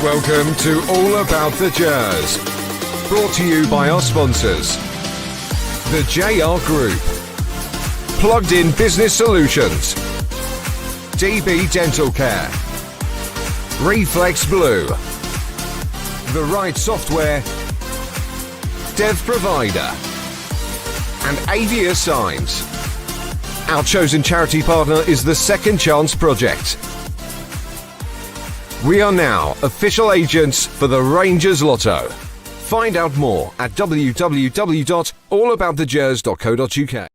Welcome to All About The Gers. Brought to you by our sponsors. The JR Group. Plugged In Business Solutions. DB Dental Care. Reflex Blue. The Right Software. Dev Provider. And Avia Signs. Our chosen charity partner is the Second Chance Project. We are now official agents for the Rangers Lotto. Find out more at www.allaboutthegers.co.uk.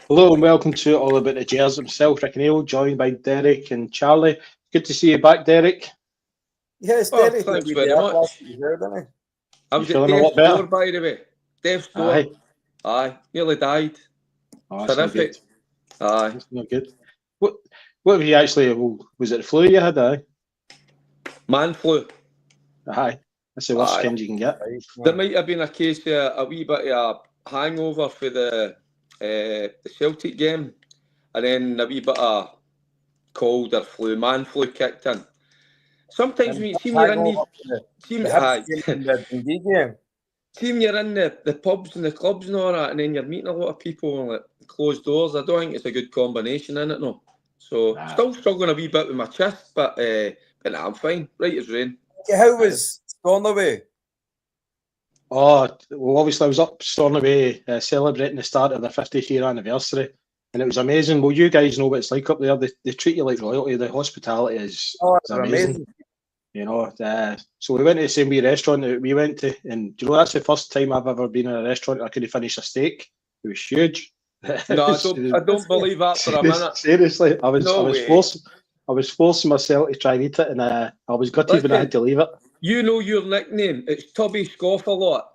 Hello and welcome to All About The Gers. Myself, Ricki, Neill, joined by Derek and Charlie. Good to see you back, Derek. Yes, Derek. Thanks very much. I was at death's door, by the way. Death's door. Aye. Nearly died. Oh, terrific. Aye. That's not good. What have you actually, was it the flu you had, aye? Man flu. Aye. That's the worst kind you can get. There might have been a case of a wee bit of a hangover for the Celtic game, and then a wee bit of cold or flu. Man flu kicked in. Sometimes when you see you're in these, you're in the pubs and the clubs and all that, and then you're meeting a lot of people and like closed doors. I don't think it's a good combination in it, no. So still struggling a wee bit with my chest, but nah, I'm fine. Right as rain. How was Stornoway? Oh, well, obviously I was up Stornoway celebrating the start of their 50th year anniversary, and it was amazing. Well, you guys know what it's like up there. They treat you like royalty. The hospitality is amazing. You know, so we went to the same wee restaurant that we went to, and you know that's the first time I've ever been in a restaurant I could have finished a steak. It was huge. No, I don't believe that for a minute. Seriously, I was forcing myself to try and eat it, and I was gutted when I had to leave it. You know your nickname. It's Tubby Scoff a lot.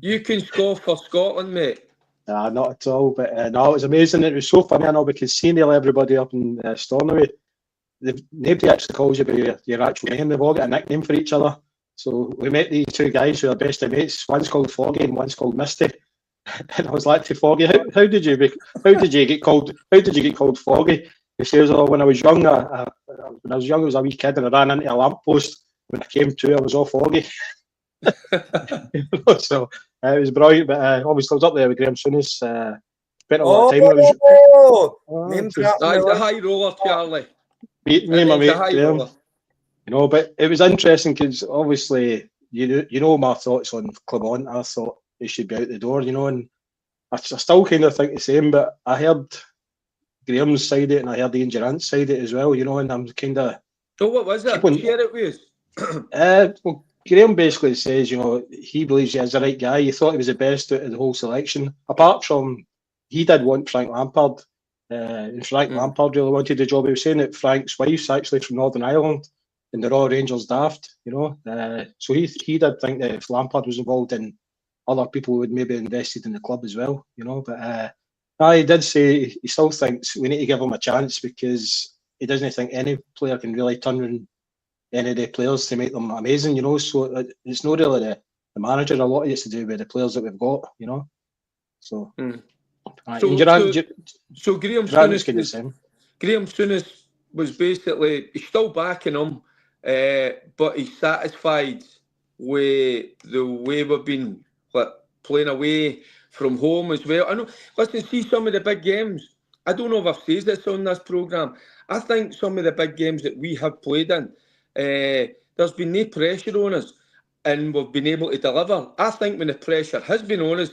You can scoff for Scotland, mate. Nah, not at all. But no, it was amazing. It was so funny. I know because seeing everybody up in Stornoway, nobody actually calls you by your actual name. They've all got a nickname for each other. So we met these two guys who are best of mates. One's called Foggy and one's called Misty. And I was like to Foggy, how did you get called Foggy? He says, "Oh, when I was young, I was a wee kid and I ran into a lamppost. When I came to, I was all foggy." So it was brilliant. But obviously, I was up there with Graham Souness. Spent a lot of time. The high roller, Charlie. Me and my mate Graham. You know, but it was interesting because obviously, you know my thoughts on Clement. I thought he should be out the door, you know, and I still kind of think the same. But I heard Graham's side of it, and I heard Ian Durant's side of it as well, you know, and I'm kind of. So what was it? Share it with us. Well, Graham basically says, you know, he believes he is the right guy. He thought he was the best out of the whole selection. Apart from, he did want Frank Lampard, and Frank Lampard really wanted the job. He was saying that Frank's wife's actually from Northern Ireland, and they're all Rangers daft, you know. So he did think that if Lampard was involved, then other people would maybe invested in the club as well, you know. But he did say he still thinks we need to give him a chance because he doesn't think any player can really turn around any of the players to make them amazing, you know. So it's not really the manager. A lot of it's to do with the players that we've got, you know. So, so Graham Souness was basically, he's still backing him, but he's satisfied with the way we've been playing away from home as well. I know, listen, see some of the big games. I don't know if I've said this on this programme. I think some of the big games that we have played in, there's been no pressure on us and we've been able to deliver. I think when the pressure has been on us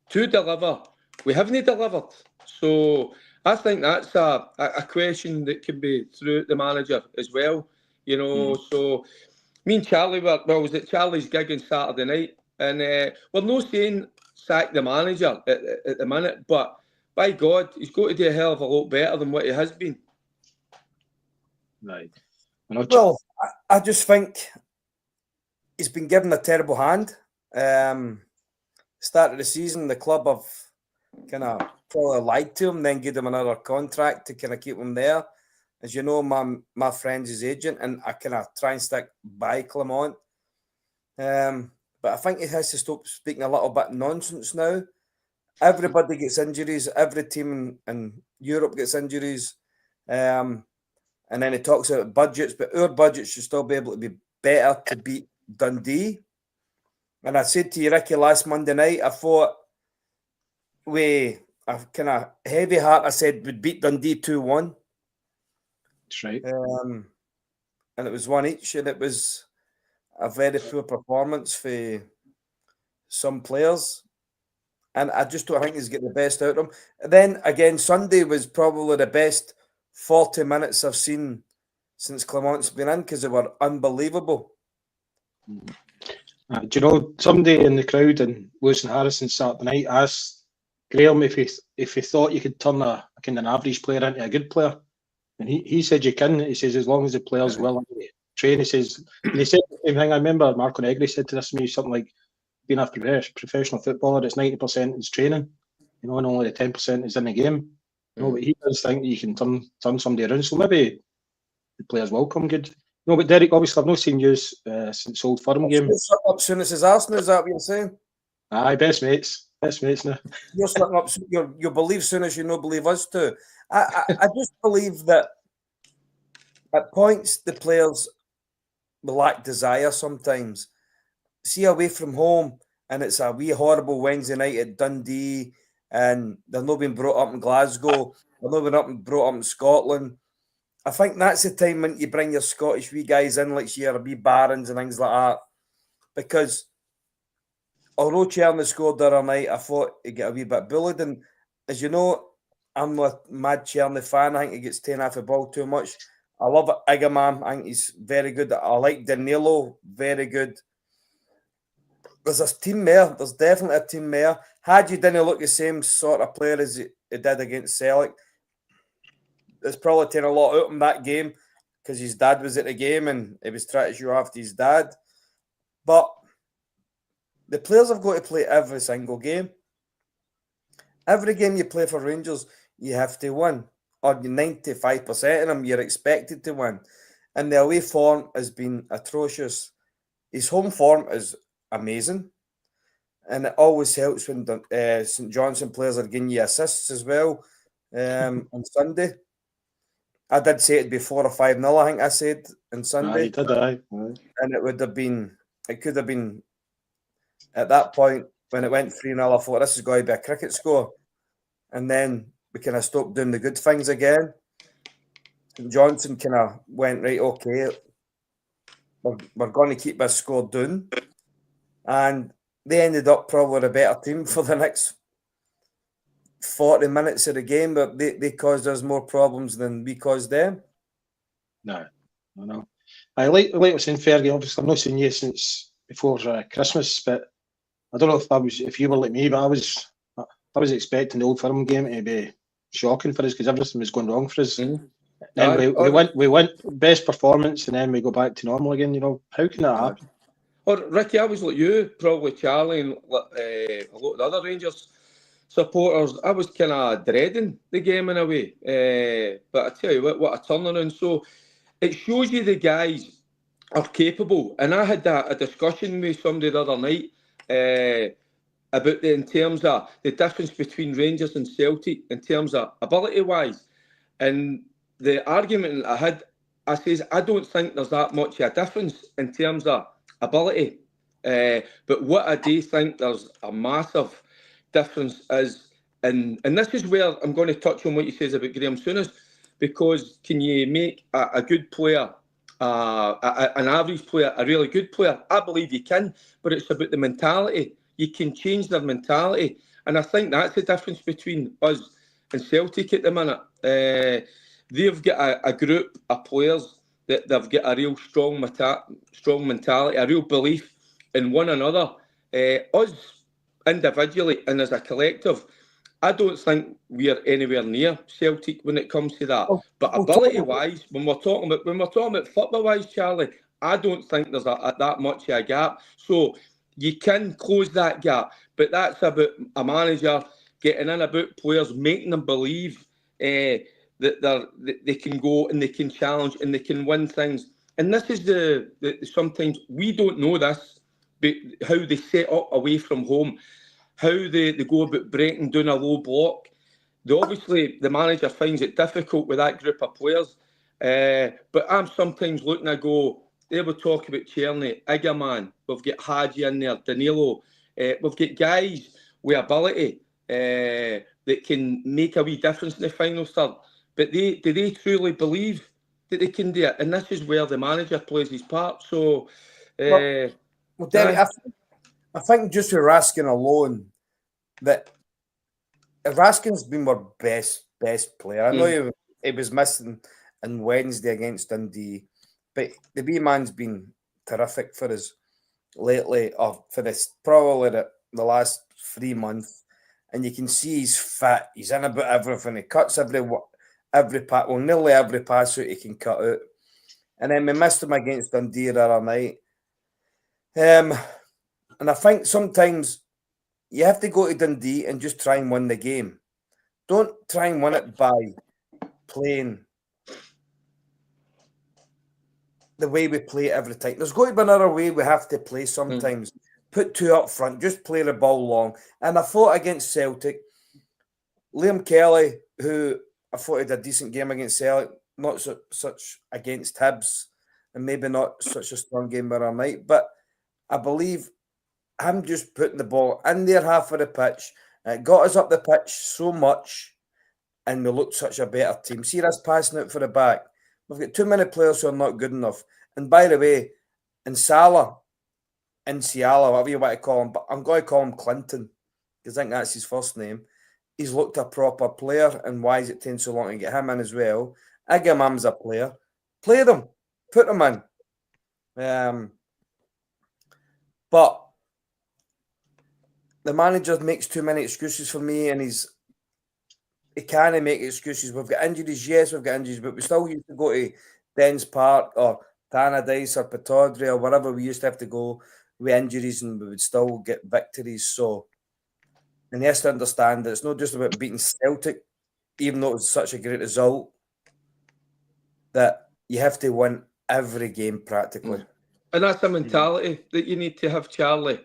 to deliver, we haven't delivered. So I think that's a question that can be through the manager as well, you know. So me and Charlie was at Charlie's gig on Saturday night, and we're not saying sack the manager at the minute, but by God, he's got to do a hell of a lot better than what he has been. Right. Well, I just think he's been given a terrible hand. Start of the season, the club have kind of probably lied to him, then give him another contract to kind of keep him there. As you know, my friend's his agent, and I kind of try and stick by Clement. But I think he has to stop speaking a little bit nonsense now. Everybody gets injuries. Every team in Europe gets injuries. And then he talks about budgets, but our budget should still be able to be better to beat Dundee. And I said to you, Ricki, last Monday night, I thought with a kind of heavy heart, I said we'd beat Dundee 2-1. That's right. And it was 1 each, and it was a very poor performance for some players. And I just don't think he's getting the best out of them. And then again, Sunday was probably the best 40 minutes I've seen since Clement's been in, because they were unbelievable. Do you know, somebody in the crowd in Lewis and Harrison Saturday night asked Graham if he thought you could turn a kind of an average player into a good player. And he said you can. He says as long as the player's willing to train. He says, and he said the same thing. I remember Marco Negri said to this to me something like, being a professional footballer, it's 90% is training, and only the 10% is in the game. But he does think that you can turn somebody around. So maybe the players will come good. But Derek, obviously, I've not seen you since Old Firm game. Up soon as Arsenal, is that what you're saying? Aye, best mates now. You're slipping up. You believe soon as you no believe us too. I just believe that at points the players lack desire sometimes. See, away from home, and it's a wee horrible Wednesday night at Dundee, and they're not being brought up in Glasgow, they're not being brought up in Scotland. I think that's the time when you bring your Scottish wee guys in, like your wee Barons and things like that. Because although Cherny scored the other night, I thought he'd get a wee bit bullied. And as you know, I'm not a mad Cherny fan. I think he gets taken off the ball too much. I love Igaman. I think he's very good. I like Danilo, very good. There's a team there. There's definitely a team there. Had you didn't look the same sort of player as he did against Celtic, it's probably taken a lot out of him that game because his dad was at the game and he was trying to show off to his dad. But the players have got to play every single game. Every game you play for Rangers, you have to win. Or 95% of them, you're expected to win. And the away form has been atrocious. His home form is amazing, and it always helps when St Johnstone players are giving you assists as well. On Sunday, I did say it'd be 4 or 5-0. I think I said on Sunday, and it would have been. It could have been at that point when it went 3-0. I thought this is going to be a cricket score, and then we kind of stopped doing the good things again. St Johnstone kind of went right. Okay, we're going to keep this score down. And they ended up probably a better team for the next 40 minutes of the game, but they caused us more problems than we caused them. No. I like I was saying, Fergie, obviously I've not seen you since before Christmas, but I don't know if you were like me, but I was expecting the Old Firm game to be shocking for us because everything was going wrong for us. Mm-hmm. Then we went best performance, and then we go back to normal again. How can that happen? Or Ricki, I was like you, probably Charlie, and a lot of the other Rangers supporters. I was kind of dreading the game in a way. But I tell you what a turnaround. So it shows you the guys are capable. And I had a discussion with somebody the other night about in terms of the difference between Rangers and Celtic in terms of ability-wise. And the argument I had, I says, I don't think there's that much of a difference in terms of ability, but what I do think there's a massive difference is, and this is where I'm going to touch on what you says about Graham Souness, because can you make a good player, an average player, a really good player? I believe you can, but it's about the mentality. You can change their mentality, and I think that's the difference between us and Celtic at the minute. They've got a group of players that they've got a real strong mentality, a real belief in one another. Us individually and as a collective, I don't think we are anywhere near Celtic when it comes to that. But ability-wise, when we're talking about football-wise, Charlie, I don't think there's that much of a gap. So you can close that gap, but that's about a manager getting in about players, making them believe that they can go and they can challenge and they can win things. And this is the sometimes we don't know this, but how they set up away from home, how they go about breaking down a low block. Obviously, the manager finds it difficult with that group of players. But I'm sometimes looking, I go, they were talking about Tierney, Igaman, we've got Hadji in there, Danilo, we've got guys with ability that can make a wee difference in the final third. But do they truly believe that they can do it? And this is where the manager plays his part. So, Derek, I think just with Raskin alone, that Raskin's been our best player. I know he was missing on Wednesday against Dundee, but the wee man's been terrific for us lately, or for this probably the last 3 months. And you can see he's fit. He's in about everything. He cuts every pass. Well, nearly every pass out he can cut out. And then we missed him against Dundee the other night. And I think sometimes you have to go to Dundee and just try and win the game. Don't try and win it by playing the way we play every time. There's got to be another way we have to play sometimes. Put two up front, just play the ball long. And I thought against Celtic, Liam Kelly, who I thought had a decent game against Celtic, not such against Hibs, and maybe not such a strong game the other night, but I believe him just putting the ball in their half of the pitch, it got us up the pitch so much, and we looked such a better team. See us passing out for the back. We've got too many players who are not good enough. And by the way, in Salah, whatever you want to call him, but I'm going to call him Clinton, because I think that's his first name. He's looked a proper player, and why is it taking so long to get him in as well? Igamam's a player. Play them. Put them in. But the manager makes too many excuses for me, and he can't make excuses. We've got injuries, yes, we've got injuries, but we still used to go to Dens Park or Tannadice or Pataudry or wherever we used to have to go with injuries, and we would still get victories. So, and he has to understand that it's not just about beating Celtic, even though it was such a great result, that you have to win every game practically. And that's a mentality that you need to have, Charlie.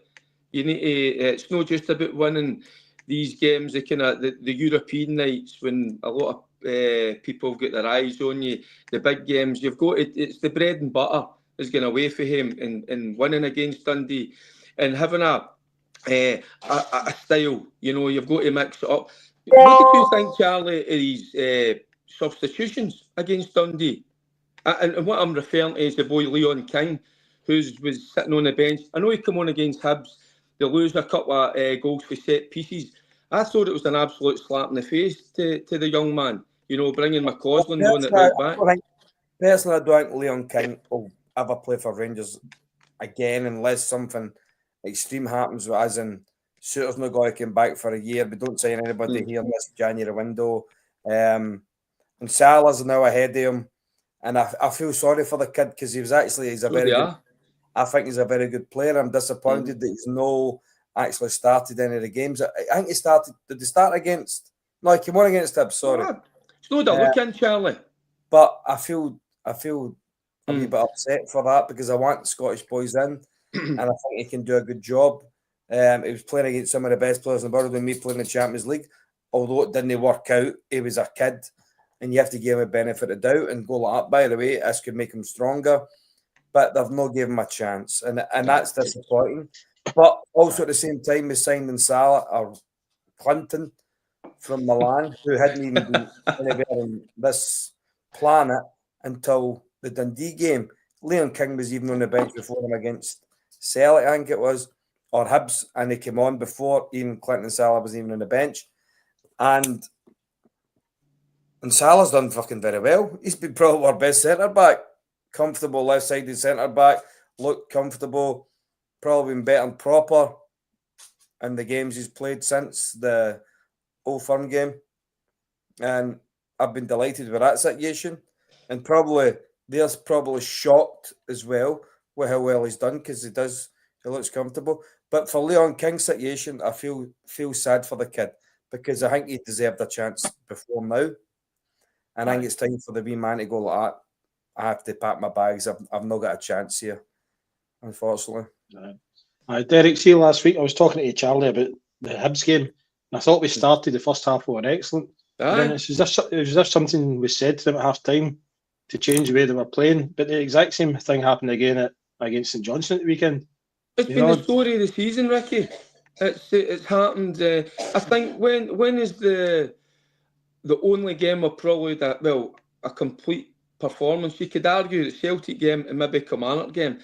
You need to, it's not just about winning these games, the European nights when a lot of people have got their eyes on you, the big games. You've got it's the bread and butter is going away for him in winning against Dundee and having a style. You've got to mix it up. What did you think, Charlie, of these substitutions against Dundee? And what I'm referring to is the boy Leon King, who was sitting on the bench. I know he came on against Hibs. They lose a couple of goals for set pieces. I thought it was an absolute slap in the face to the young man, bringing McCausland on at right back. Personally, I don't think Leon King will ever play for Rangers again unless something extreme happens, as in Suter's not going to come back for a year. We don't sign anybody here in this January window. And Salah's now ahead of him. And I feel sorry for the kid because he's a very good. I think he's a very good player. I'm disappointed that he's no actually started any of the games. I think he started. Did he start against? No, he came on against Hibs. Sorry, it's no doubt look in, Charlie. But I feel a wee bit upset for that because I want the Scottish boys in, and I think he can do a good job. He was playing against some of the best players in the world when me playing in the Champions League. Although it didn't work out, he was a kid, and you have to give him a benefit of doubt and go like that. By the way, this could make him stronger. But they've not given him a chance, and that's disappointing. But also at the same time, we signed in Salah or Clinton from Milan, who hadn't even been anywhere on this planet until the Dundee game. Leon King was even on the bench before him against Celtic, I think it was, or Hibs, and he came on before even Clinton and Salah was even on the bench. And Salah's done fucking very well. He's been probably our best centre-back. Comfortable left-sided centre-back, looked comfortable, probably been better and proper in the games he's played since the Old Firm game. And I've been delighted with that situation. And they're probably shocked as well with how well he's done because he looks comfortable. But for Leon King's situation, I feel sad for the kid because I think he deserved a chance before now. And I think it's time for the wee man to go like that. I have to pack my bags. I've not got a chance here, unfortunately. Derek, see, last week I was talking to Charlie about the Hibs game, and I thought we started the first half were excellent. It was just something we said to them at half time. to change the way they were playing. But the exact same thing happened again against St Johnstone at the weekend. It's been the story of the season, Ricki. It's happened. I think when is the only game of probably a complete performance. You could argue the Celtic game and maybe Kilmarnock game,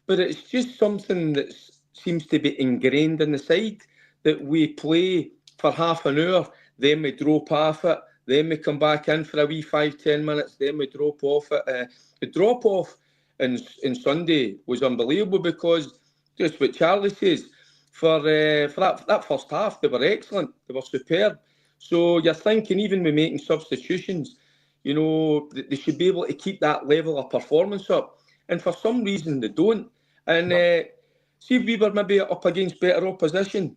but it's just something that seems to be ingrained in the side, that we play for half an hour, then we drop off it, then we come back in for a wee 5-10 minutes, then we drop off it. The drop off in Sunday was unbelievable, because just what Charlie says, for that first half, they were excellent, they were superb. So you're thinking, even with making substitutions, you know, they should be able to keep that level of performance up. And for some reason, they don't. And see if we were maybe up against better opposition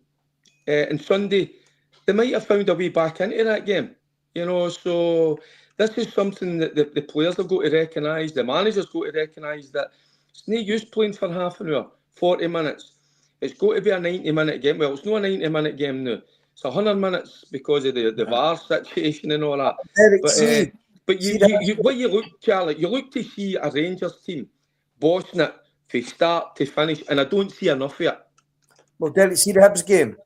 on Sunday, they might have found a way back into that game. You know, so this is something that the players have got to recognise, the manager's got to recognise, that it's no use playing for half an hour, 40 minutes. It's got to be a 90-minute game. Well, it's not a 90-minute game now. It's 100 minutes because of the VAR situation and all that. But you look, Charlie, you look to see a Rangers team bossing it from start to finish, and I don't see enough of it. Well, Derek, see the Hibs game?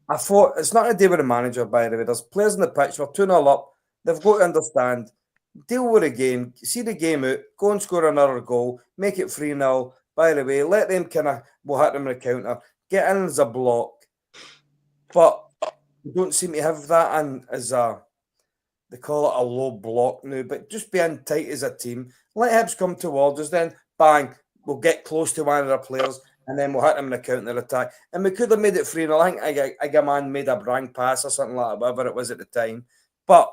I thought, it's not a day with the manager, by the way. There's players on the pitch, we're 2-0 up. They've got to understand, deal with the game, see the game out, go and score another goal, make it 3-0. By the way, let them we'll hit them in the counter, get in as a block. But we don't seem to have that in as they call it a low block now, but just being tight as a team. Let Hibs come towards us, then bang, we'll get close to one of their players, and then we'll hit them in the counter attack. And we could have made it 3-0. I think a man made a blank pass or something like that, whatever it was at the time. But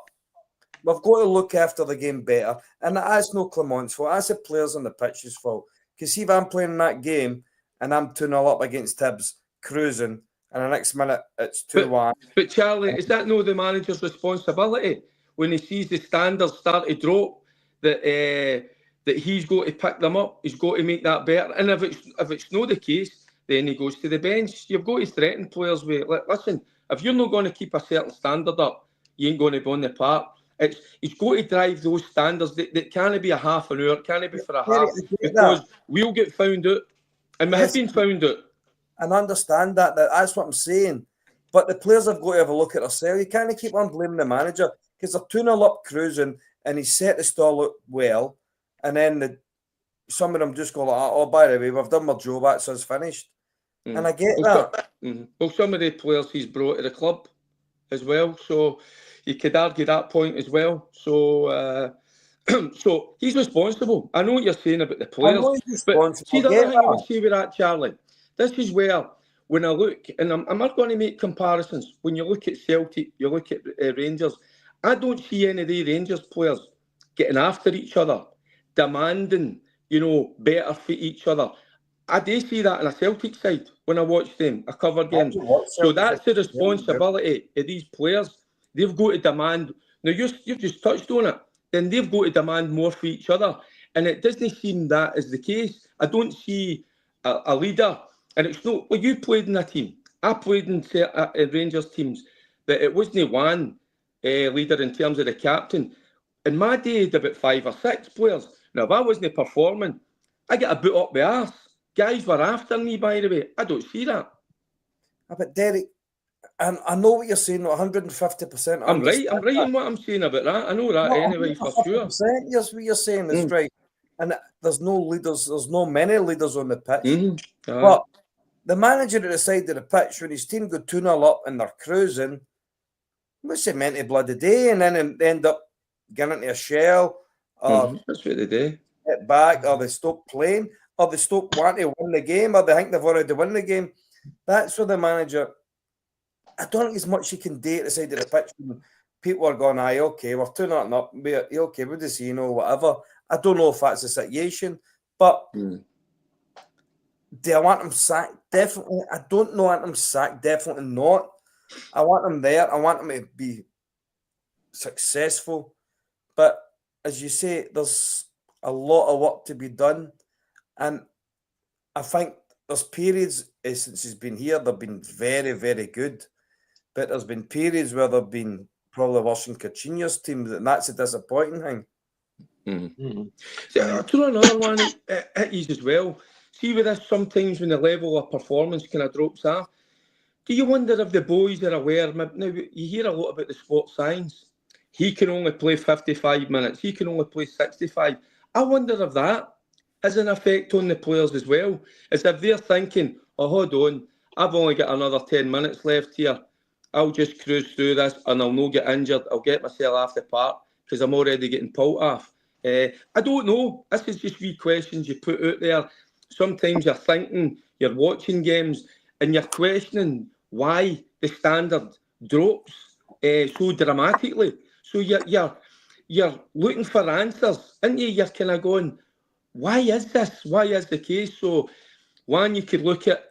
we've got to look after the game better. And that's no Clement's fault. That's the players on the pitch's fault. Because see, if I'm playing that game and I'm 2-0 up against Hibs, cruising, and the next minute it's 2-1. But Charlie, is that not the manager's responsibility when he sees the standards start to drop, that he's got to pick them up, he's got to make that better? And if it's not the case, then he goes to the bench. You've got to threaten players with, listen, if you're not going to keep a certain standard up, you ain't going to be on the park. He's got to drive those standards. That can't be a half an hour, can't be for a half, because we'll get found out, and we have been found out. And understand that's what I'm saying. But the players have got to have a look at themselves. You can't keep on blaming the manager, because they're 2-0 up cruising and he's set the stall up well. And then some of them just go like, oh, by the way, we've done our job, that's us finished. And I get that. Well, some of the players he's brought to the club as well. So you could argue that point as well. So so he's responsible. I know what you're saying about the players. But see, the other thing I would say with that, Charlie, this is where, when I look, and I'm not going to make comparisons, when you look at Celtic, you look at Rangers, I don't see any of the Rangers players getting after each other, demanding, better for each other. I do see that on a Celtic side when I watch them, I cover games. So that's the responsibility of these players. They've got to demand. Now, you've just touched on it. Then they've got to demand more for each other. And it doesn't seem that is the case. I don't see a leader. And it's not, well, you played in a team. I played in Rangers teams, but it wasn't one leader in terms of the captain. In my day, I had about 5 or 6 players. Now, if I wasn't performing, I get a boot up the arse. Guys were after me, by the way. I don't see that. But Derek, I know what you're saying, 150%. I'm right in what I'm saying about that. I know that anyway, for sure. Yes, what you're saying is right. And there's no leaders, there's no many leaders on the pitch. But the manager at the side of the pitch, when his team go 2-0 up and they're cruising, what's he meant to bloody day? And then they end up getting into a shell. That's what they do. Get back, or they stop playing, or they stop wanting to win the game, or they think they've already won the game. That's where the manager, I don't think there's much he can do at the side of the pitch. People are going, aye, okay, we're 2-0 up, okay, we'll just see, whatever. I don't know if that's the situation, but do I want him sacked? Definitely. I don't know, want him sacked. Definitely not. I want him there. I want him to be successful. But as you say, there's a lot of work to be done. And I think there's periods since he's been here, they've been very, very good. But there's been periods where they've been probably worse than Coutinho's team, and that's a disappointing thing. See, I'll throw another one at you as well. See with this, sometimes when the level of performance kind of drops off, do you wonder if the boys are aware? Now, you hear a lot about the sports science. He can only play 55 minutes. He can only play 65. I wonder if that has an effect on the players as well. As if they're thinking, oh, hold on, I've only got another 10 minutes left here. I'll just cruise through this and I'll not get injured. I'll get myself off the park because I'm already getting pulled off. I don't know. This is just wee questions you put out there. Sometimes you're thinking, you're watching games and you're questioning why the standard drops so dramatically. So you're looking for answers, aren't you? You're kind of going, why is this? Why is the case? So one, you could look at,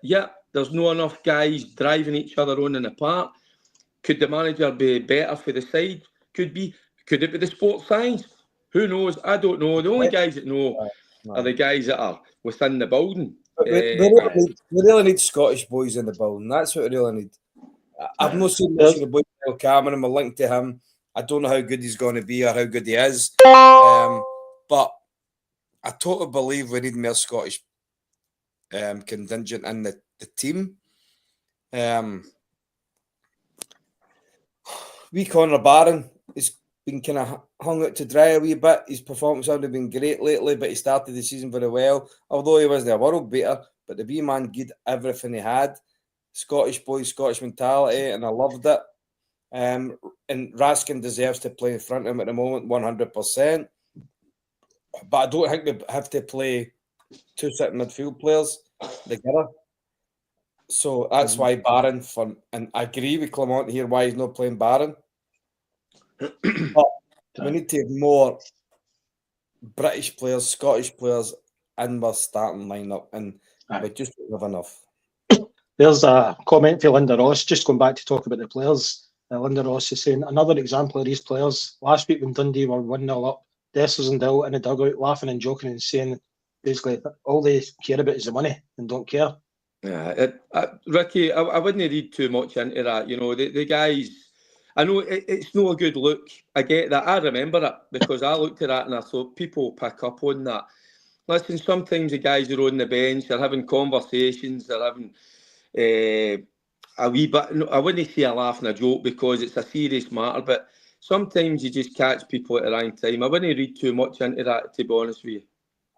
there's not enough guys driving each other on in the park. Could the manager be better for the side? Could it be the sports science? Who knows? I don't know. The only guys that know are the guys that are within the building. We really need Scottish boys in the building. That's what we really need. I've not seen much of the boy Neil Cameron. I'm linked to him. I don't know how good he's going to be or how good he is. But I totally believe we need more Scottish contingent in the team. We Conor Barron has been kind of hung out to dry a wee bit. His performance hasn't been great lately, but he started the season very well. Although he wasn't a world beater, but the wee man did everything he had. Scottish boy, Scottish mentality, and I loved it. And Raskin deserves to play in front of him at the moment, 100%. But I don't think they have to play two sitting midfield players together. So that's why Barron, and I agree with Clement here why he's not playing Barron. But we need to have more British players, Scottish players in our starting lineup, and we just don't have enough. There's a comment for Linda Ross, just going back to talk about the players. Linda Ross is saying, another example of these players. Last week when Dundee were 1-0 up, Dessers and Dill in the dugout laughing and joking and saying basically all they care about is the money and don't care. Yeah, Ricki, I wouldn't read too much into that. You know, the guys, I know it's not a good look. I get that. I remember it because I looked at that and I thought people pick up on that. Listen, sometimes the guys are on the bench, they're having conversations, they're having a wee bit, I wouldn't say a laugh and a joke because it's a serious matter, but sometimes you just catch people at the wrong time. I wouldn't read too much into that, to be honest with you.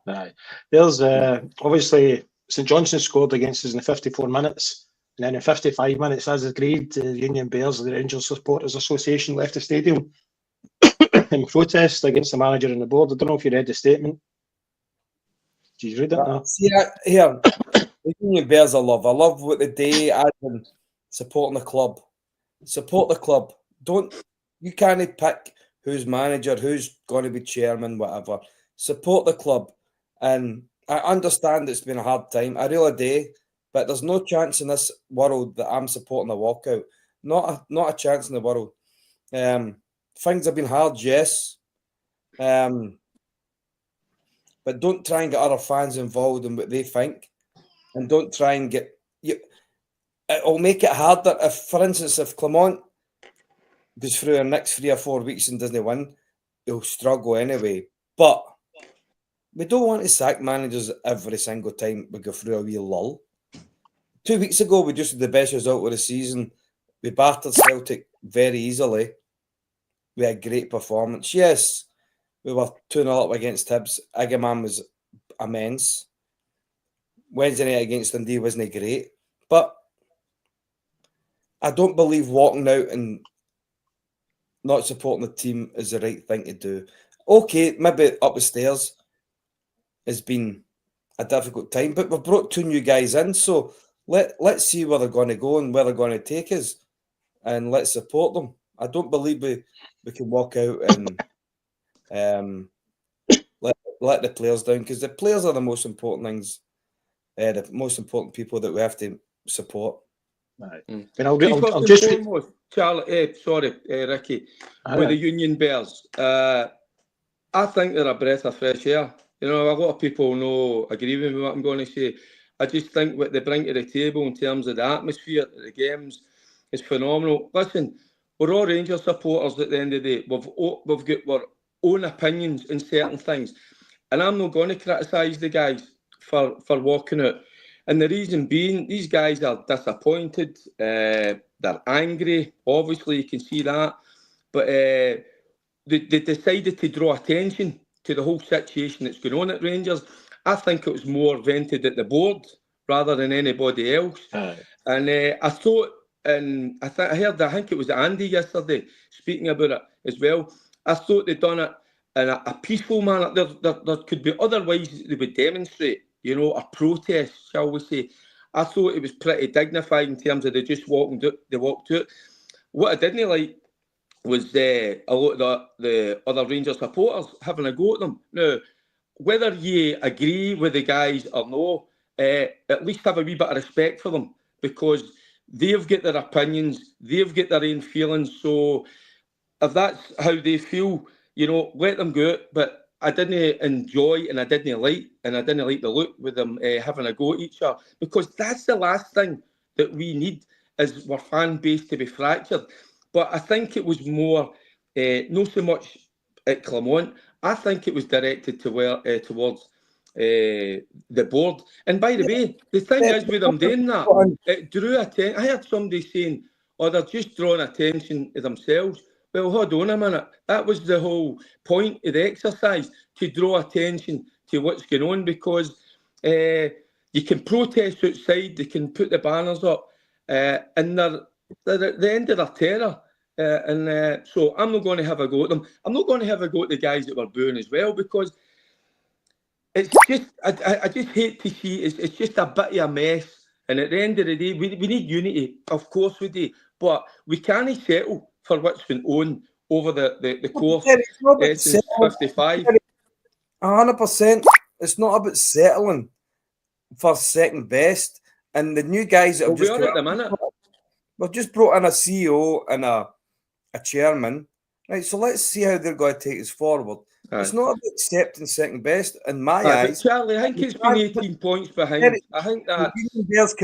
Right. There's obviously St Johnstone scored against us in the 54 minutes, and then in 55 minutes, as agreed, the Union Bears of the Rangers Supporters Association left the stadium in protest against the manager and the board. I don't know if you read the statement. Did you read it? Here, the Union Bears I love what they do as in supporting the club. Support the club. You can't pick who's manager, who's going to be chairman, whatever. Support the club. And I understand it's been a hard time. I really do. But there's no chance in this world that I'm supporting a walkout. Not a chance in the world. Things have been hard, yes. But don't try and get other fans involved in what they think. And don't try and get... It'll make it harder. If, for instance, if Clement goes through the next 3 or 4 weeks and doesn't win, he'll struggle anyway. But we don't want to sack managers every single time we go through a wee lull. 2 weeks ago, we just had the best result of the season. We battered Celtic very easily. We had a great performance. Yes, we were 2-0 up against Hibs. Agaman was immense. Wednesday night against Dundee wasn't great. But I don't believe walking out and not supporting the team is the right thing to do. Okay, maybe up the stairs has been a difficult time, but we've brought 2 new guys in, so let's see where they're going to go and where they're going to take us, and let's support them. I don't believe we can walk out and let the players down, because the players are the most important things, the most important people that we have to support. Right. I'll just foremost, Ricki, with the Union Bears, I think they're a breath of fresh air. You know, a lot of people agree with me what I'm going to say. I just think what they bring to the table in terms of the atmosphere, the games, is phenomenal. Listen, we're all Rangers supporters at the end of the day. We've got own opinions in certain things. And I'm not going to criticise the guys for walking out. And the reason being, these guys are disappointed. They're angry. Obviously, you can see that. But they decided to draw attention to the whole situation that's going on at Rangers. I think it was more vented at the board rather than anybody else. And I thought, and I think it was Andy yesterday speaking about it as well. I thought they'd done it in a peaceful manner. There could be other ways they would demonstrate, you know, or protest, shall we say. I thought it was pretty dignified in terms of they just walked out. What I didn't like was a lot of the other Rangers supporters having a go at them. Now, whether you agree with the guys or no, at least have a wee bit of respect for them, because they've got their opinions, they've got their own feelings. So if that's how they feel, you know, let them go out. But I didn't enjoy and I didn't like the look with them having a go at each other, because that's the last thing that we need is our fan base to be fractured. But I think it was more, not so much at Clermont. I think it was directed towards the board. And by the way, the thing is with them doing that, it drew attention. I heard somebody saying, oh, they're just drawing attention to themselves. Well, hold on a minute. That was the whole point of the exercise, to draw attention to what's going on, because you can protest outside, they can put the banners up, and they're at the end of their terror. So I'm not going to have a go at them. I'm not going to have a go at the guys that were booing as well, because it's just, I just hate to see it's just a bit of a mess. And at the end of the day, we need unity. Of course we do. But we can't settle for what's been on over the course since 55. 100%. It's not about settling for second best. And the new guys that have we are at the minute. We've just brought in a CEO and a chairman. Right, so let's see how they're going to take us forward. It's not about accepting second best in my eyes. Charlie, I think it's been 18 points behind. I think that's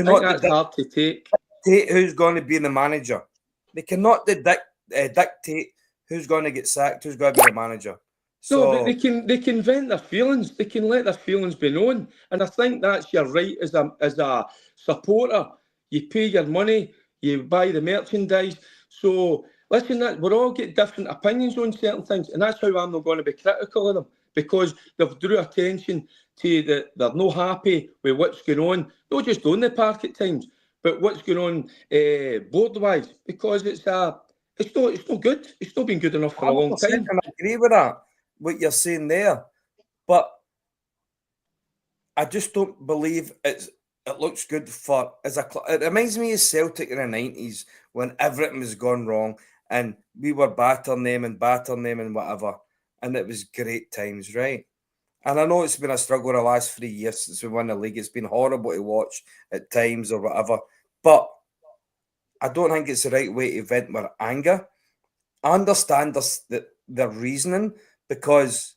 hard to take. Dictate who's going to be the manager. They cannot dictate who's going to get sacked, who's going to be the manager. So, no, but they can vent their feelings. They can let their feelings be known, and I think that's your right as a supporter. You pay your money, you buy the merchandise. So listen, we're all get different opinions on certain things, and that's how I'm not going to be critical of them, because they've drew attention to that they're not happy with what's going on, not just on the park at times, but what's going on board-wise, because it's not good. It's not been good enough for a long time. And I agree with that, what you're saying there, but I just don't believe it looks good for as a club. It reminds me of Celtic in the 90s when everything was gone wrong and we were battering them and whatever, and it was great times, right? And I know it's been a struggle the last 3 years since we won the league. It's been horrible to watch at times or whatever, but I don't think it's the right way to vent my anger. I understand their reasoning, because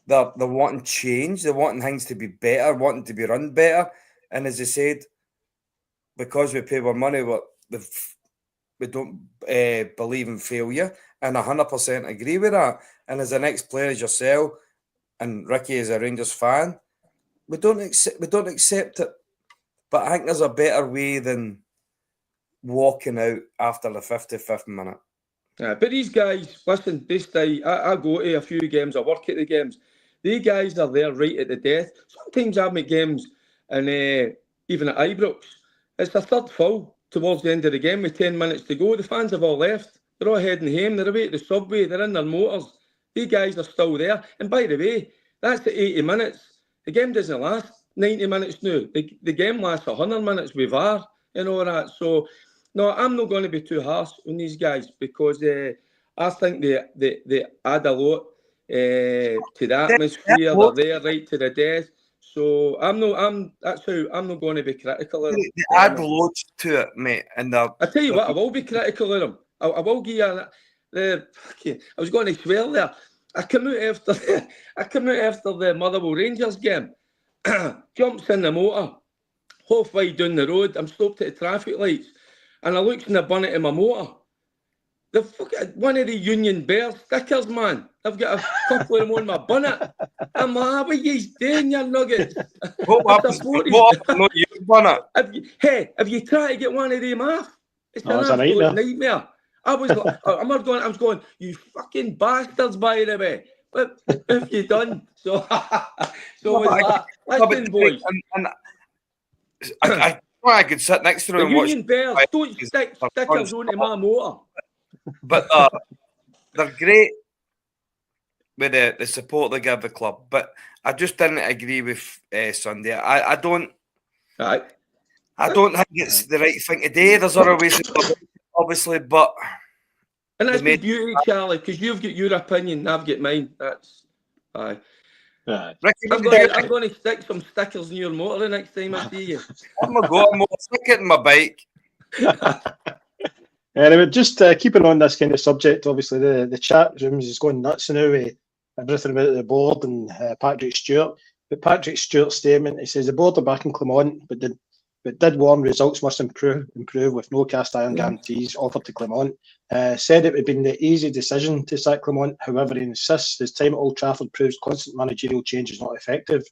they're wanting change, they're wanting things to be better, wanting to be run better. And as I said, because we pay our money, we don't believe in failure. And 100% agree with that. And as an ex-player as yourself, and Ricki is a Rangers fan, we don't accept it. But I think there's a better way than walking out after the 55th minute. Yeah, but these guys, listen, they stay. I go to a few games, I work at the games. These guys are there right at the death. Sometimes I'm at games, and even at Ibrox, it's the third full towards the end of the game with 10 minutes to go. The fans have all left. They're all heading home. They're away at the subway. They're in their motors. These guys are still there. And by the way, that's the 80 minutes. The game doesn't last 90 minutes now. The game lasts 100 minutes with VAR and all that. So, no, I'm not going to be too harsh on these guys, because I think they add a lot to the atmosphere. They're there right to the death. So I'm not going to be critical of them. They add loads to it, mate. And I tell you what, I will be critical of them. I will give you I was going to swear there. I come out after the Motherwell Rangers game. Jumps in the motor, halfway down the road. I'm stopped at the traffic lights, and I looks in the bonnet of my motor. One of the Union Bear stickers, man. I've got a couple of them on my bonnet. I'm like, what are you doing, your nuggets? What happens? Not your bonnet. Have you tried to get one of them off? It's an it's a absolute nightmare. I was like, I was going, you fucking bastards, by the way. What have you done? So was listen, boys. I could sit next to them and watch. Union Bears, don't stick stickers onto my motor. But they're great with the support they give the club. But I just didn't agree with Sunday. I don't. Right. I don't think it's the right thing to do. There's other ways, obviously, but. And that's the beauty, Charlie, because you've got your opinion, I've got mine. That's aye. Ricki, I'm going to stick some stickers in your motor the next time I see you. I'm going to stick it in my bike. Anyway, just keeping on this kind of subject, obviously the chat rooms is going nuts now with everything about the board and Patrick Stewart. But Patrick Stewart's statement, he says the board are back in Clermont, but did warn results must improve with no cast iron guarantees offered to Clermont. Said it would have been the easy decision to sack Clermont. However, he insists his time at Old Trafford proves constant managerial change is not effective.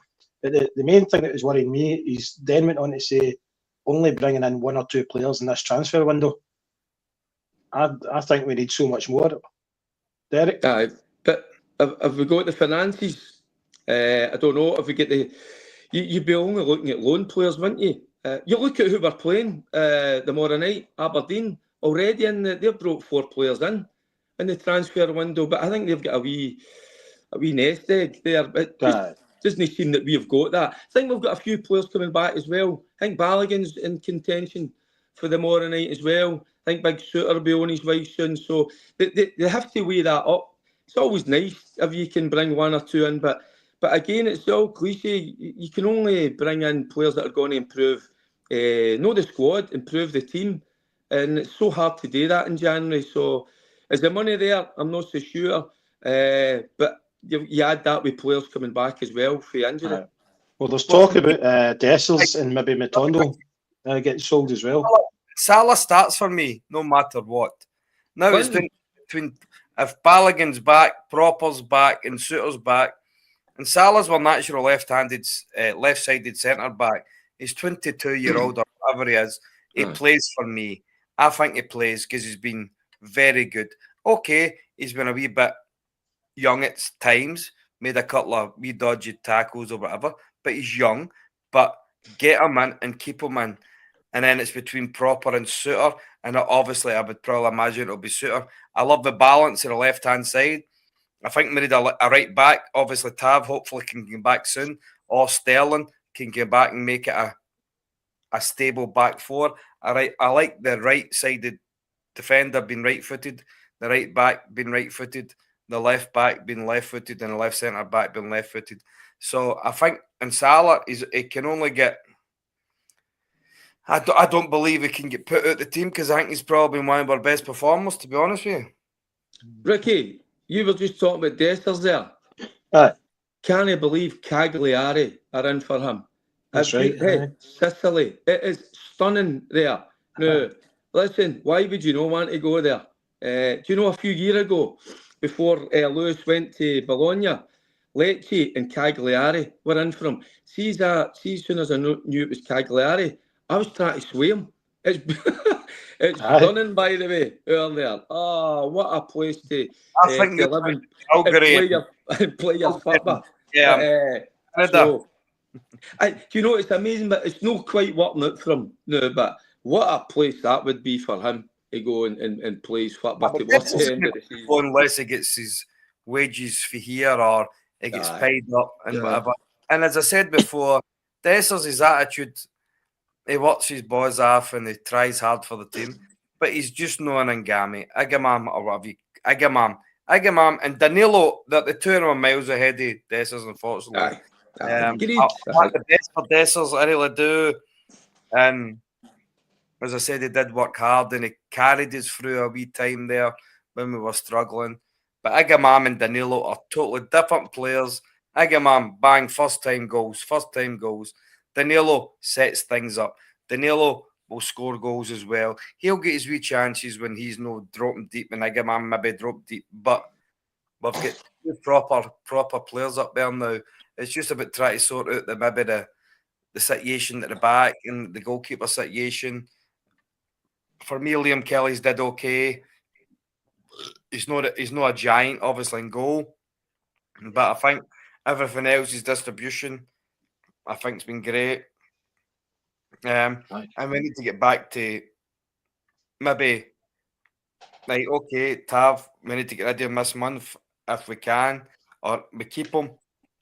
But the main thing that was worrying me is then went on to say only bringing in 1 or 2 players in this transfer window. I think we need so much more. Derek? But have we got the finances? I don't know if we get the... You'd be only looking at loan players, wouldn't you? You look at who we're playing tomorrow night, Aberdeen, already they've brought 4 players in the transfer window, but I think they've got a wee nest egg there. It doesn't seem that we've got that. I think we've got a few players coming back as well. I think Balogun's in contention for tomorrow night as well. I think Big Suter will be on his way soon, so they have to weigh that up. It's always nice if you can bring 1 or 2 in, but again, it's all cliche. You can only bring in players that are going to improve, not the squad, improve the team. And it's so hard to do that in January. So is the money there? I'm not so sure. But you add that with players coming back as well for injury. Well, there's talk about Dessers and maybe Matondo getting sold as well. Salah starts for me, no matter what. Now it's between if Balogun's back, Proper's back, and Suter's back, and Salah's our natural left-sided centre back. He's 22-year-old or whatever he is. He plays for me. I think he plays because he's been very good. Okay, he's been a wee bit young at times, made a couple of wee dodgy tackles or whatever, but he's young. But get him in and keep him in. And then it's between Proper and Suter. And obviously, I would probably imagine it'll be Suter. I love the balance on the left-hand side. I think we need a right back. Obviously, Tav hopefully can get back soon. Or Sterling can get back and make it a stable back four. I like the right-sided defender being right-footed, the right back being right-footed, the left back being left-footed, and the left centre back being left-footed. So I think in Salah, he can only get... I don't believe he can get put out the team because I think he's probably one of our best performers, to be honest with you. Ricki, you were just talking about Dessers there. Can't you believe Cagliari are in for him? That's right. Hey, Sicily. It is stunning there. Now, listen, why would you not want to go there? Do you know a few years ago, before Lewis went to Bologna, Lecce and Cagliari were in for him. See, as soon as I knew it was Cagliari, I was trying to sway him. It's stunning, by the way, earlier. Oh, what a place to live and play your football. Yeah. Do you know, it's amazing, but it's not quite working out for him now. But what a place that would be for him to go and play his football towards the end of the season. Unless he gets his wages for here or he gets paid up and whatever. And as I said before, Dessers, his attitude, he works his boys off and he tries hard for the team, but he's just not an Ngami. Agamam or whatever. Agamam and Danilo, that the two of them are miles ahead of Dessers, unfortunately. I want the best for Dessers, I really do. And as I said, he did work hard and he carried us through a wee time there when we were struggling. But Agamam and Danilo are totally different players. Agamam, bang, first time goals. Danilo sets things up. Danilo will score goals as well. He'll get his wee chances when he's no dropping deep and Agamam maybe drop deep. But we've got proper players up there now. It's just about trying to sort out the situation at the back and the goalkeeper situation. For me, Liam Kelly's did okay. He's not a giant, obviously, in goal, but I think everything else, his distribution, I think, has been great. And we need to get back to maybe, like, okay, Tav, we need to get rid of him this month if we can, or we keep him,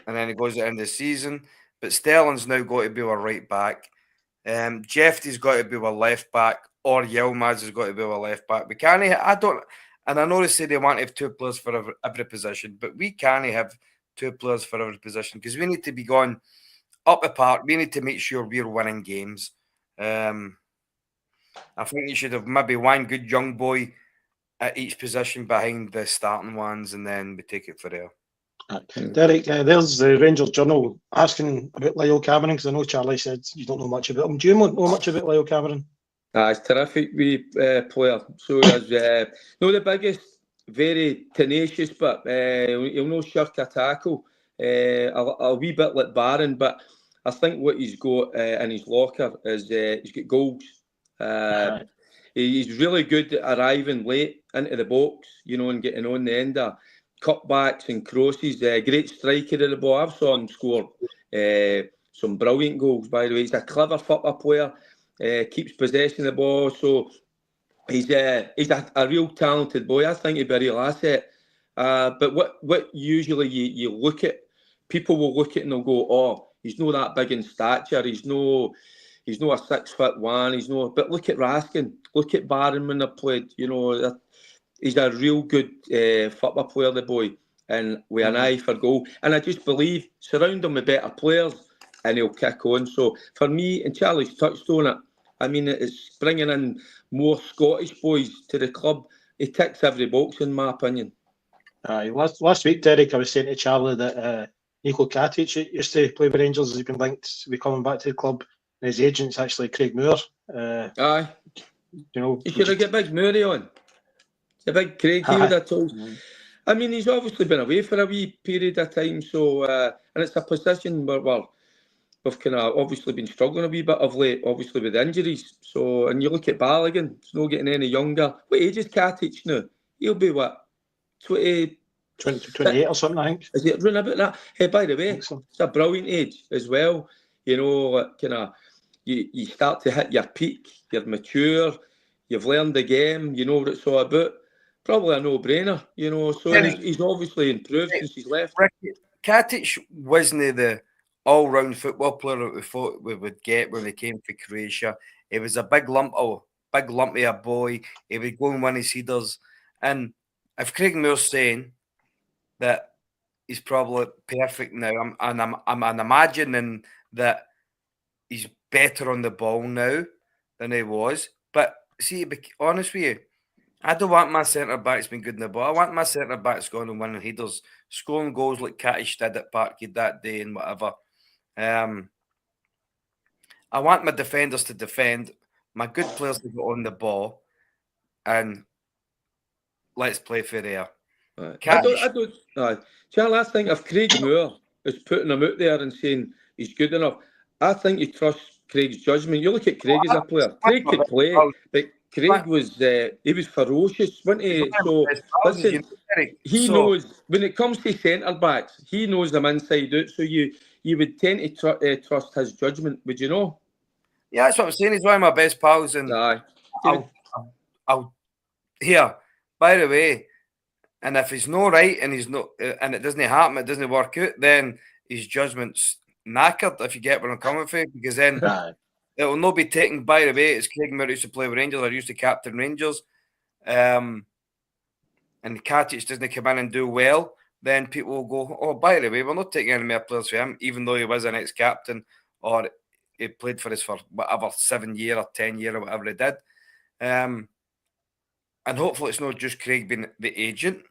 and then he goes at the end of the season. But Sterling's now got to be our right back. Jeffy's got to be our left back, or Yilmaz has got to be our left back. We can't. And I know they say they want to have 2 players for every position, but we can't have 2 players for every position because we need to be going up the park. We need to make sure we're winning games. I think you should have maybe one good young boy at each position behind the starting ones, and then we take it for there. Derek, there's the Rangers Journal asking about Lyle Cameron, because I know Charlie said you don't know much about him. Do you know much about Lyle Cameron? He's terrific player. So he's not the biggest, very tenacious, but he'll no shirk a tackle. A wee bit like Barron, but I think what he's got in his locker is he's got goals. He's really good at arriving late into the box, and getting on the end of cutbacks and crosses. Great striker of the ball. I've saw him score some brilliant goals, by the way. He's a clever football player. Keeps possessing the ball, so he's a real talented boy. I think he'd be a real asset. But what usually you look at, people will look at and they'll go, "Oh, he's not that big in stature. He's no a 6'1". But look at Raskin. Look at Barron when they played. He's a real good football player, the boy, and with an eye for goal. And I just believe surround him with better players, and he'll kick on. So for me, and Charlie's touched on it, I mean, it's bringing in more Scottish boys to the club. He ticks every box, in my opinion. Last week, Derek, I was saying to Charlie that Niko Katic used to play with Rangers. He's been linked to be coming back to the club. And his agent's actually Craig Moore. Aye. You should have got Big Murray on. The big Craig, he would have told. I mean, he's obviously been away for a wee period of time, so and it's a position where we've kind of obviously been struggling a wee bit of late, obviously with injuries. So, and you look at Balogun, he's not getting any younger. What age is Katic now? He'll be what, 28 or something, I think. Is it run about that? Hey, by the way, it's a brilliant age as well. You start to hit your peak, you're mature, you've learned the game, you know what it's all about. Probably a no-brainer, So he's obviously improved since he's left. Ricki, Katic wasn't the all-round football player that we thought we would get when we came to Croatia. He was a big lump of a boy. He would go and win his headers. And if Craig Moore's saying that he's probably perfect now, I'm imagining that he's better on the ball now than he was. But see, to be honest with you, I don't want my centre-back's been good in the ball. I want my centre-back's going and winning headers, scoring goals like Katic did at Parkhead that day and whatever. I want my defenders to defend, my good players to get on the ball, and let's play for there. Charlie, I think if Craig Moore is putting him out there and saying he's good enough, I think you trust Craig's judgment. You look at Craig as a player. Craig could play, but Craig was he was ferocious, wasn't he? So listen, he knows when it comes to centre backs, he knows them inside out. So you would tend to trust his judgment, would you know? Yeah, that's what I'm saying. He's one of my best pals, and I'll here. By the way, and if he's not right and he's not, and it doesn't happen, it doesn't work out, then his judgment's knackered. If you get where I'm coming from, because then. It will not be taken. By the way, it's Craig Moore used to play with Rangers. I used to captain Rangers. And Katic doesn't come in and do well. Then people will go, oh, by the way, we're not taking any more players for him, even though he was an ex-captain or he played for us for whatever, 7 year or 10 year or whatever he did. And hopefully it's not just Craig being the agent,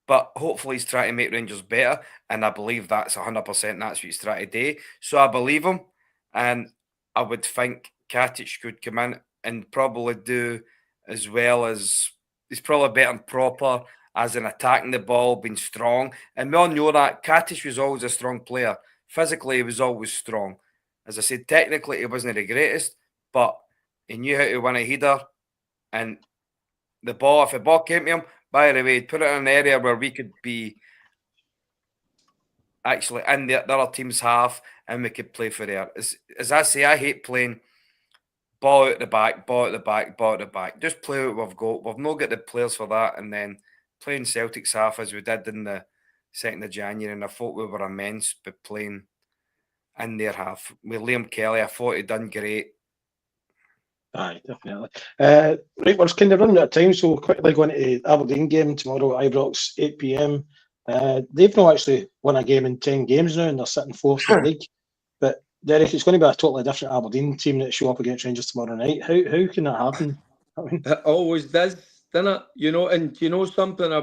but hopefully he's trying to make Rangers better. And I believe that's 100% that's what he's trying to do. So I believe him. And I would think Katic could come in and probably do as well as he's probably better and proper as in attacking the ball, being strong. And we all know that Katish was always a strong player. Physically, he was always strong. As I said, technically, he wasn't the greatest, but he knew how to win a header. And the ball, if the ball came to him, by the way, he'd put it in an area where we could be actually in the other team's half and we could play for there. As I say, I hate playing ball out the back, ball out the back, ball out the back. Just play what we've got. We've not got the players for that. And then playing Celtic's half as we did in the 2nd of January, and I thought we were immense, but playing in their half. With Liam Kelly, I thought he'd done great. Aye, definitely. Right, we're kind of running out of time, so quickly going to the Aberdeen game tomorrow at Ibrox, 8 p.m. They've not actually won a game in 10 games now, and they're sitting fourth in the league. But Derek, it's going to be a totally different Aberdeen team that show up against Rangers tomorrow night. How can that happen? I mean, it always does, doesn't it? You know, and you know something? I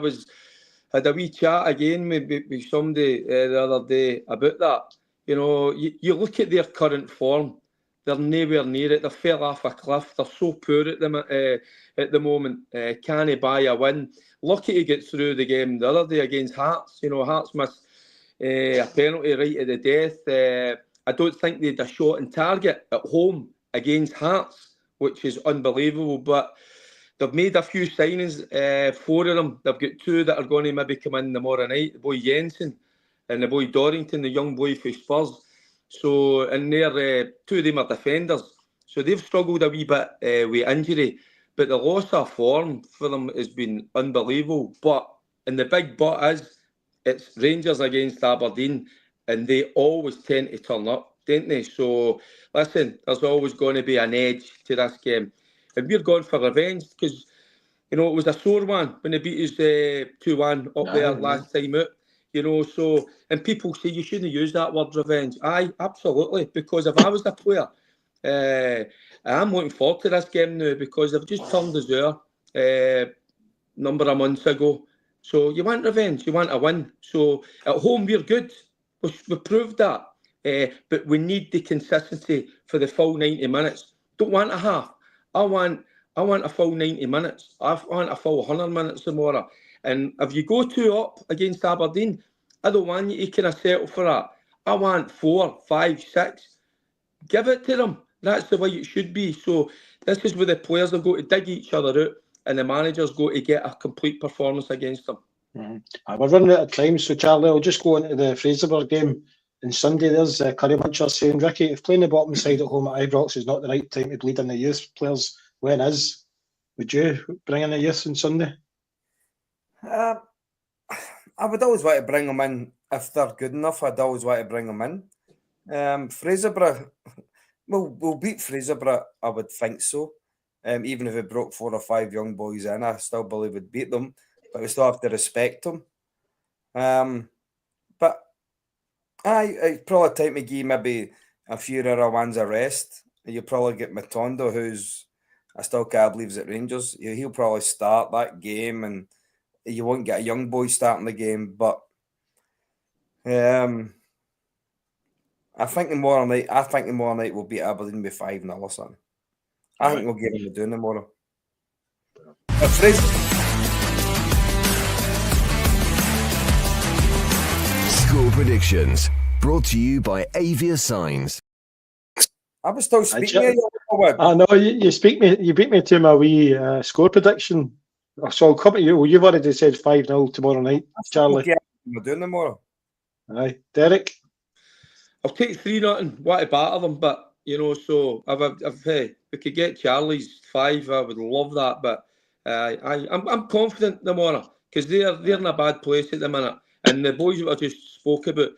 had a wee chat again with somebody the other day about that. You know, you look at their current form. They're nowhere near it. They fell off a cliff. They're so poor at the moment. Can't buy a win. Lucky to get through the game the other day against Hearts. You know, Hearts missed a penalty right at the death. I don't think they had a shot on target at home against Hearts, which is unbelievable. But they've made a few signings, 4 of them. They've got 2 that are going to maybe come in tomorrow night. The boy Jensen and the boy Dorrington, the young boy for Spurs. So, and they're 2 of them are defenders. So they've struggled a wee bit with injury. But the loss of form for them has been unbelievable. But, and the big but is, it's Rangers against Aberdeen, and they always tend to turn up, don't they? So, listen, there's always going to be an edge to this game. And we're going for revenge because, you know, it was a sore one when they beat us 2-1 up there last time out. You know, so, and people say you shouldn't use that word revenge. Aye, absolutely. Because if I was the player, I'm looking forward to this game now because they've just turned us there number of months ago. So you want revenge, you want a win. So at home we're good. We proved that. But we need the consistency for the full 90 minutes. Don't want a half. I want a full 90 minutes. I want a full 100 minutes tomorrow. And if you go 2 up against Aberdeen, I don't want you to kind of settle for that. I want 4, 5, 6. Give it to them. That's the way it should be. So this is where the players have got to dig each other out and the manager's got to get a complete performance against them. We're running out of time, so Charlie, I'll just go into the Fraserburgh game on Sunday. There's Curry Muncher saying, Ricki, if playing the bottom side at home at Ibrox is not the right time to bleed in the youth players, when is? Would you bring in the youth on Sunday? I would always want to bring them in if they're good enough. I'd always want to bring them in. Fraserburgh, we'll beat Fraserburgh. I would think so. Even if it broke 4 or 5 young boys in, I still believe we'd beat them. But we still have to respect them. But it's probably time to give maybe a few other ones a rest. You probably get Matondo, who's I still can't believe he's at Rangers. He'll probably start that game and you won't get a young boy starting the game, but I think tomorrow night will beat Aberdeen by 5-0 or something. I think we'll get them to do tomorrow. Score predictions brought to you by Avia Signs. I was still speaking. I know you beat me to my wee score prediction. So I'll come to you. Well, you've already said 5-0 tomorrow night, Charlie. Okay, we're doing tomorrow. Aye, Derek. I'll take 3-0. Want to batter them, but you know, so if we could get Charlie's 5, I would love that. But I'm confident tomorrow because they're in a bad place at the minute, and the boys that I just spoke about,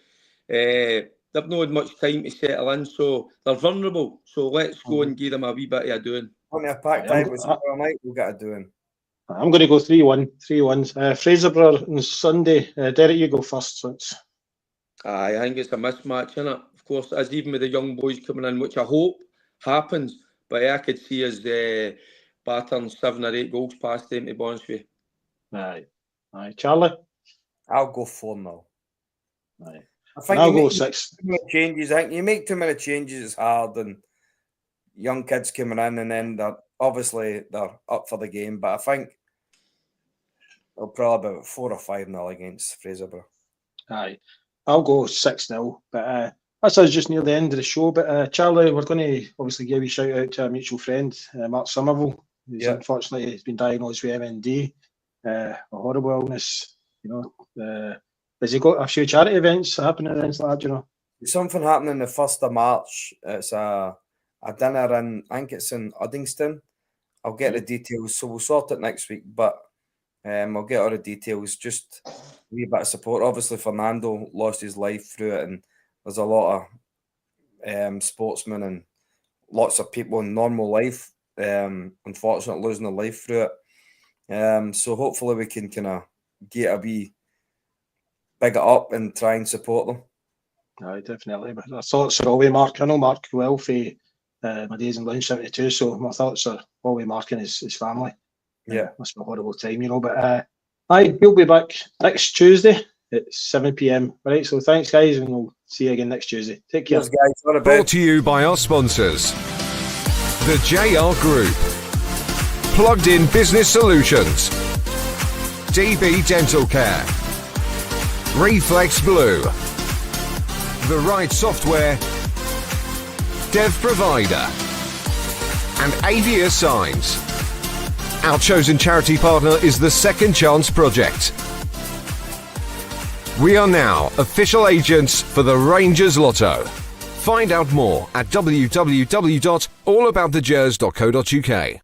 they've not had much time to settle in, so they're vulnerable. So let's go and give them a wee bit of a doing. On a packed time tomorrow night, we'll get a doing. I'm going to go 3-1. 3-1. Fraserburgh on Sunday. Derek, you go first. I think it's a mismatch, isn't it? Of course, as even with the young boys coming in, which I hope happens, but I could see us battering 7 or 8 goals past them to Bonsway. Aye. Charlie? I'll go 4-0. Aye. I think I'll go 6. Changes. I think you make too many changes, it's hard, and young kids coming in, and then they're up for the game. But I think I'll probably about 4 or 5-0 against Fraserburgh. Aye, I'll go 6-0. But that's us just near the end of the show. But Charlie, we're going to obviously give a shout out to our mutual friend, Mark Somerville. He's unfortunately been diagnosed with MND, a horrible illness. Has he got a few charity events happening, events like that? There's something happening the 1st of March. It's a dinner in, I think it's in Uddingston. I'll get the details, so we'll sort it next week. But I'll get all the details. Just a wee bit of support. Obviously, Fernando lost his life through it, and there's a lot of sportsmen and lots of people in normal life, unfortunately, losing their life through it. So hopefully we can kind of get a wee big it up and try and support them. Aye, definitely. But my thoughts are all with Mark. I know Mark well for my days in Lynch 72, so my thoughts are all with Mark and his family. Must be a horrible time, But we'll be back next Tuesday at 7 p.m. Right, so thanks, guys, and we'll see you again next Tuesday. Take care. Cheers, guys. Brought to you by our sponsors, the JR Group, Plugged In Business Solutions, DB Dental Care, Reflex Blue, The Right Software, Dev Provider, and Avia Signs. Our chosen charity partner is the Second Chance Project. We are now official agents for the Rangers Lotto. Find out more at www.allaboutthegers.co.uk.